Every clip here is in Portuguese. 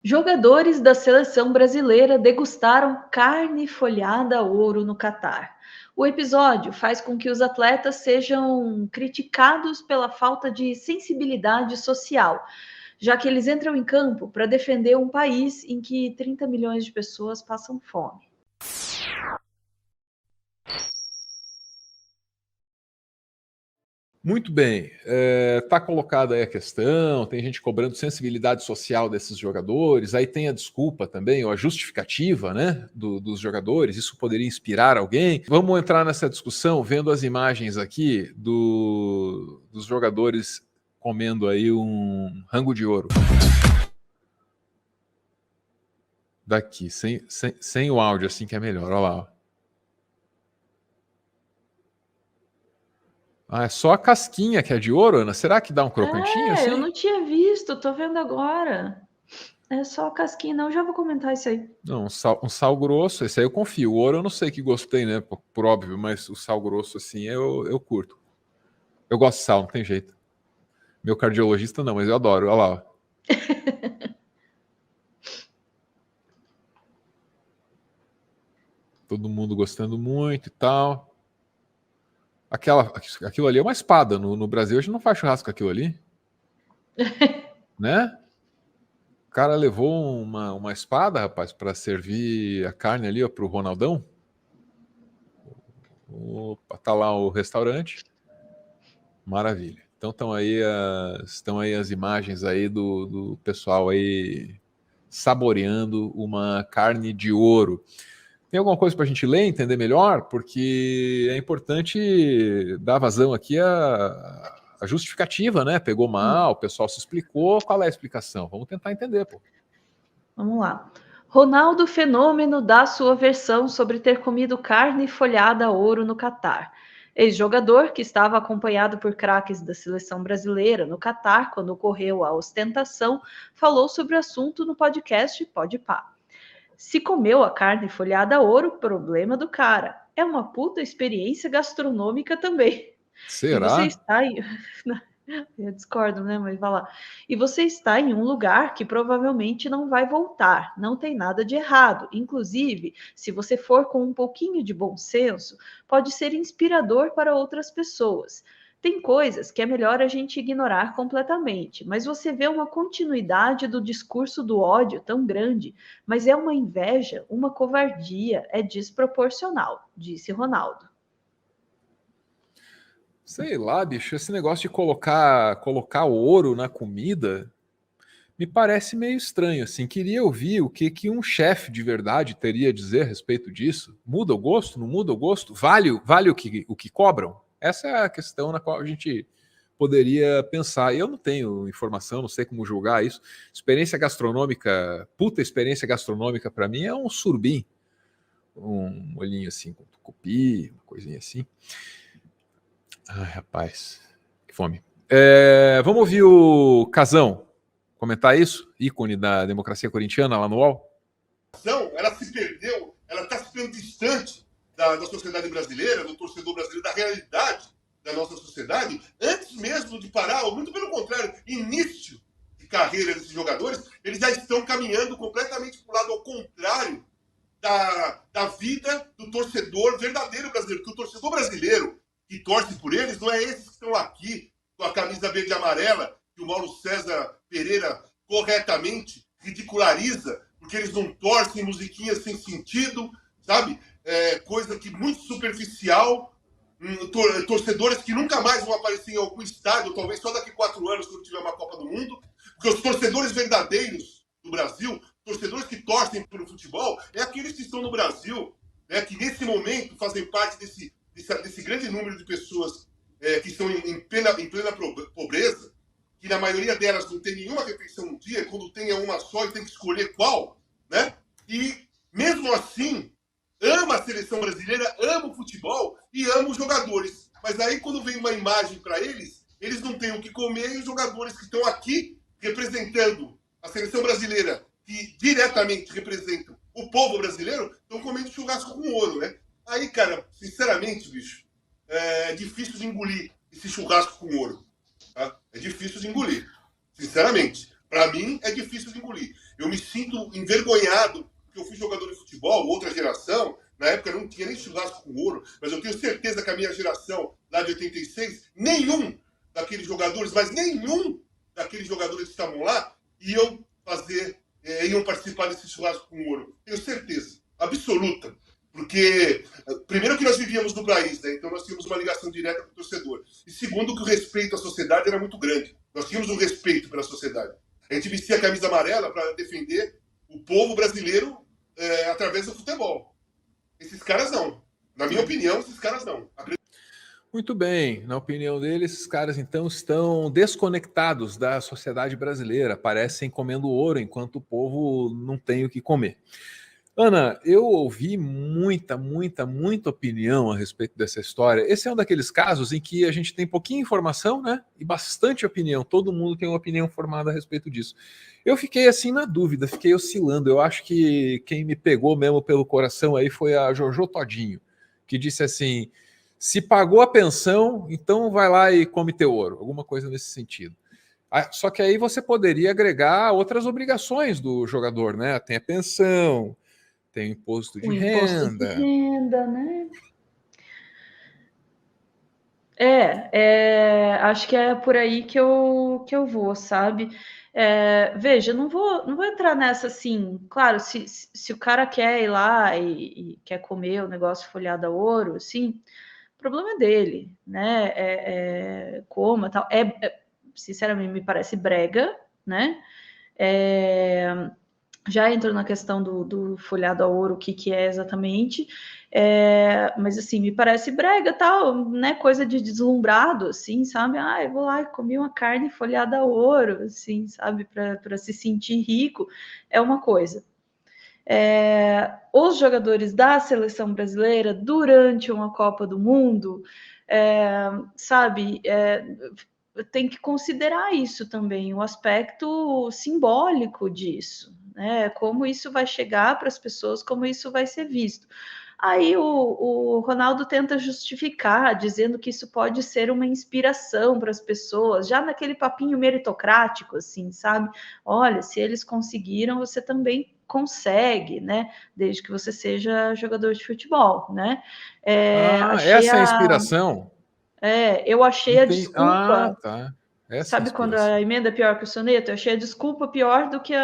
Jogadores da seleção brasileira degustaram carne folhada a ouro no Catar. O episódio faz com que os atletas sejam criticados pela falta de sensibilidade social, já que eles entram em campo para defender um país em que 30 milhões de pessoas passam fome. Muito bem, está colocada aí a questão, tem gente cobrando sensibilidade social desses jogadores, aí tem a desculpa também, ou a justificativa, né, dos jogadores, isso poderia inspirar alguém. Vamos entrar nessa discussão vendo as imagens aqui dos jogadores comendo aí um rango de ouro. Daqui, sem o áudio, assim que é melhor, olha lá, ó. Ah, é só a casquinha que é de ouro, Ana? Será que dá um crocantinho Eu assim? não tinha visto, tô vendo agora. É só a casquinha, não, já vou comentar isso aí. Não, um sal grosso, esse aí eu confio. O ouro eu não sei que gostei, né? Por óbvio, mas o sal grosso, assim, eu curto. Eu gosto de sal, não tem jeito. Meu cardiologista não, mas eu adoro. Olha lá, ó. Todo mundo gostando muito e tal. Aquilo ali é uma espada. No Brasil a gente não faz churrasco com aquilo ali. Né? O cara levou uma espada, rapaz, para servir a carne ali, ó, pro Ronaldão. Opa, tá lá o restaurante. Maravilha. Então estão aí as imagens aí do pessoal aí saboreando uma carne de ouro. Tem alguma coisa para a gente ler, entender melhor? Porque é importante dar vazão aqui a justificativa, né? Pegou mal, o pessoal se explicou, qual é a explicação? Vamos tentar entender, pô. Vamos lá. Ronaldo Fenômeno dá sua versão sobre ter comido carne folhada a ouro no Catar. Ex-jogador que estava acompanhado por craques da seleção brasileira no Catar quando ocorreu a ostentação, falou sobre o assunto no podcast Pode Pá. Se comeu a carne folhada a ouro, problema do cara. É uma puta experiência gastronômica também. E você Será? está em... Eu discordo, né? Mas vai lá. E você está em um lugar que provavelmente não vai voltar. Não tem nada de errado. Inclusive, se você for com um pouquinho de bom senso, pode ser inspirador para outras pessoas. Tem coisas que é melhor a gente ignorar completamente, mas você vê uma continuidade do discurso do ódio tão grande, mas é uma inveja, uma covardia, é desproporcional, disse Ronaldo. Sei lá, bicho, esse negócio de colocar ouro na comida me parece meio estranho, assim. Queria ouvir o que um chefe de verdade teria a dizer a respeito disso. Muda o gosto? Não muda o gosto? Vale o que cobram? Essa é a questão na qual a gente poderia pensar. Eu não tenho informação, não sei como julgar isso. Experiência gastronômica, puta experiência gastronômica para mim é um surubim. Um olhinho assim com tucupi, uma coisinha assim. Ai, rapaz, que fome. Vamos ouvir o Casão comentar isso, ícone da democracia corintiana lá no UOL. Ela se perdeu, ela está ficando distante da sociedade brasileira, do torcedor brasileiro, da realidade da nossa sociedade, antes mesmo de parar, ou muito pelo contrário, início de carreira desses jogadores, eles já estão caminhando completamente para o lado ao contrário da vida do torcedor verdadeiro brasileiro. Porque o torcedor brasileiro que torce por eles não é esses que estão aqui com a camisa verde e amarela, que o Mauro César Pereira corretamente ridiculariza, porque eles não torcem musiquinhas sem sentido, sabe? Coisa que muito superficial. Torcedores que nunca mais vão aparecer em algum estádio, talvez só daqui a 4 anos, quando tiver uma Copa do Mundo. Porque os torcedores verdadeiros do Brasil, torcedores que torcem pelo futebol, é aqueles que estão no Brasil, né, que nesse momento fazem parte desse grande número de pessoas que estão em plena pobreza, que na maioria delas não tem nenhuma refeição no dia, quando tem uma só e tem que escolher qual, né? E mesmo assim, ama a seleção brasileira, ama o futebol e ama os jogadores. Mas aí quando vem uma imagem para eles, eles não têm o que comer e os jogadores que estão aqui representando a seleção brasileira, que diretamente representam o povo brasileiro, estão comendo churrasco com ouro, né? Aí, cara, sinceramente, bicho, é difícil de engolir esse churrasco com ouro. Tá? É difícil de engolir. Sinceramente. Para mim, é difícil de engolir. Eu me sinto envergonhado, porque eu fui jogador de futebol, outra geração, na época não tinha nem churrasco com ouro, mas eu tenho certeza que a minha geração, lá de 86, nenhum daqueles jogadores, mas nenhum daqueles jogadores que estavam lá iam iam participar desse churrasco com ouro. Tenho certeza, absoluta. Porque, primeiro, que nós vivíamos no país, né? Então nós tínhamos uma ligação direta com o torcedor. E segundo, que o respeito à sociedade era muito grande. Nós tínhamos um respeito pela sociedade. A gente vestia a camisa amarela para defender o povo brasileiro através do futebol. Esses caras não. Na minha opinião, esses caras não. Muito bem, na opinião deles, esses caras então estão desconectados da sociedade brasileira, parecem comendo ouro enquanto o povo não tem o que comer. Ana, eu ouvi muita opinião a respeito dessa história. Esse é um daqueles casos em que a gente tem pouquinha informação, né? E bastante opinião. Todo mundo tem uma opinião formada a respeito disso. Eu fiquei assim na dúvida, fiquei oscilando. Eu acho que quem me pegou mesmo pelo coração aí foi a Jojo Todinho, que disse assim: se pagou a pensão, então vai lá e come teu ouro. Alguma coisa nesse sentido. Só que aí você poderia agregar outras obrigações do jogador, né? Tem a pensão, tem imposto de renda, né? Acho que é por aí que eu vou, sabe? Veja, não vou entrar nessa assim. Claro, se o cara quer ir lá e quer comer o negócio folhado a ouro, assim, o problema é dele, né? Coma tal. Sinceramente, me parece brega, né? Já entrou na questão do folhado a ouro, o que é exatamente, mas assim, me parece brega, tal, né, coisa de deslumbrado, assim, sabe, eu vou lá e comi uma carne folhada a ouro, assim, sabe, para se sentir rico, é uma coisa. Os jogadores da seleção brasileira, durante uma Copa do Mundo, sabe, tem que considerar isso também, o aspecto simbólico disso, né? Como isso vai chegar para as pessoas, como isso vai ser visto. Aí o Ronaldo tenta justificar, dizendo que isso pode ser uma inspiração para as pessoas, já naquele papinho meritocrático, assim, sabe? Olha, se eles conseguiram, você também consegue, né? Desde que você seja jogador de futebol, né? Essa é a inspiração? Eu achei a desculpa. Tá. Essa é a Sabe quando inspiração. a emenda é pior que o soneto? Eu achei a desculpa pior do que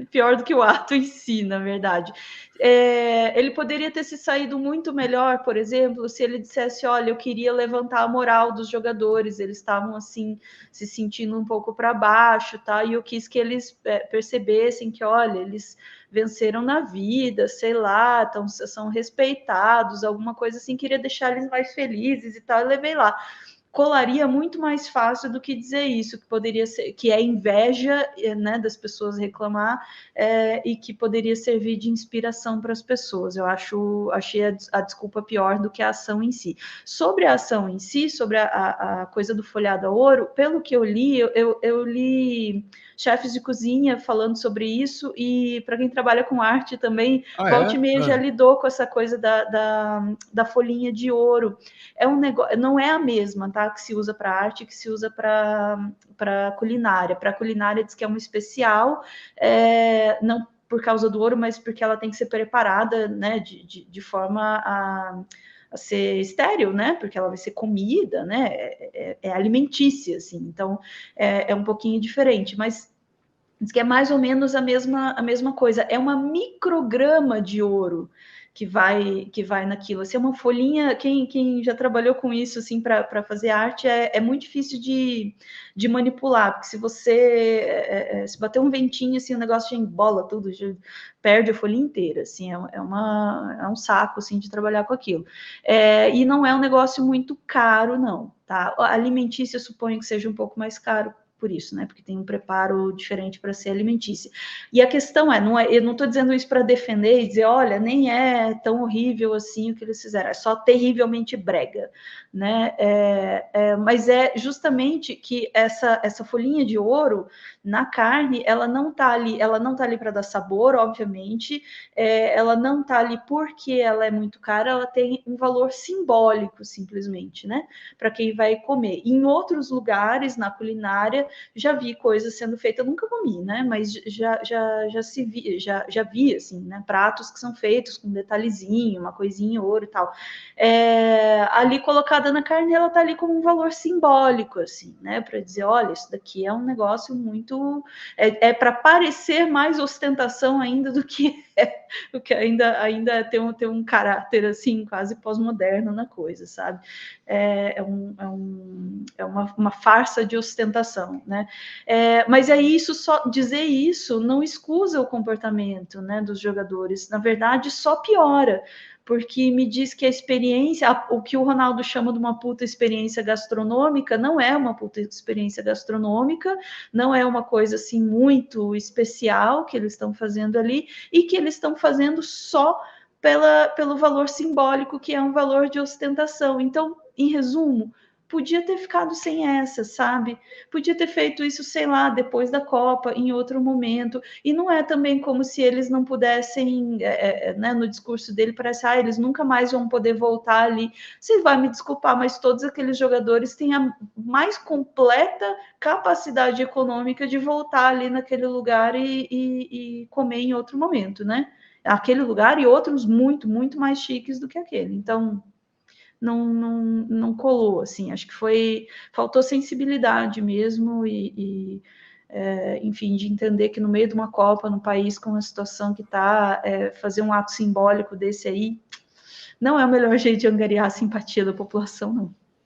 pior do que o ato em si, na verdade. Ele poderia ter se saído muito melhor, por exemplo, se ele dissesse: olha, eu queria levantar a moral dos jogadores, eles estavam assim se sentindo um pouco para baixo, tá? E eu quis que eles percebessem que, olha, eles venceram na vida, sei lá, então são respeitados, alguma coisa assim, queria deixar eles mais felizes e tal, e levei lá. Colaria muito mais fácil do que dizer isso, que poderia ser, que é inveja, né, das pessoas reclamar, e que poderia servir de inspiração para as pessoas. Eu achei a desculpa pior do que a ação em si. Sobre a ação em si, sobre a coisa do folhado a ouro, pelo que eu li, eu li chefes de cozinha falando sobre isso, e para quem trabalha com arte também, volta e meia já lidou com essa coisa da folhinha de ouro. É um negócio, não é a mesma, tá? Que se usa para arte, que se usa para culinária. Para culinária diz que é um especial, não por causa do ouro, mas porque ela tem que ser preparada, né, de forma a ser estéril, né? Porque ela vai ser comida, né? É alimentícia, assim. Então é um pouquinho diferente, mas diz que é mais ou menos a mesma coisa. É uma micrograma de ouro que vai naquilo. Assim, é uma folhinha. Quem já trabalhou com isso assim para fazer arte é muito difícil de manipular, porque se você se bater um ventinho assim, o negócio já embola tudo, já perde a folha inteira. Assim, é um saco assim de trabalhar com aquilo. E não é um negócio muito caro, não. Tá? A alimentícia, eu suponho que seja um pouco mais caro por isso, né? Porque tem um preparo diferente para ser alimentícia. E a questão eu não estou dizendo isso para defender e dizer, olha, nem é tão horrível assim o que eles fizeram, é só terrivelmente brega, né? Mas é justamente que essa folhinha de ouro na carne, ela não tá ali para dar sabor, obviamente, ela não tá ali porque ela é muito cara, ela tem um valor simbólico, simplesmente, né? Para quem vai comer. Em outros lugares, na culinária, já vi coisas sendo feitas, eu nunca comi, né? Mas já vi, assim, né? Pratos que são feitos com detalhezinho, uma coisinha ouro e tal. Ali colocada na carne, ela tá ali como um valor simbólico, assim, né? Para dizer, olha, isso daqui é um negócio muito... para parecer mais ostentação ainda do que o que ainda tem um caráter assim quase pós-moderno na coisa, sabe? É uma farsa de ostentação, né? Mas é isso, só dizer isso não excusa o comportamento, né, dos jogadores. Na verdade, só piora, porque me diz que a experiência, o que o Ronaldo chama de uma puta experiência gastronômica, não é uma puta experiência gastronômica, não é uma coisa assim muito especial que eles estão fazendo ali, e que eles estão fazendo só pelo valor simbólico, que é um valor de ostentação. Então, em resumo, podia ter ficado sem essa, sabe? Podia ter feito isso, sei lá, depois da Copa, em outro momento. E não é também como se eles não pudessem, né, no discurso dele, parece, eles nunca mais vão poder voltar ali. Você vai me desculpar, mas todos aqueles jogadores têm a mais completa capacidade econômica de voltar ali naquele lugar e comer em outro momento, né? Aquele lugar e outros muito, muito mais chiques do que aquele. Então, não colou, assim, acho que faltou sensibilidade mesmo enfim, de entender que no meio de uma Copa, no país com a situação que está, fazer um ato simbólico desse aí não é o melhor jeito de angariar a simpatia da população, não.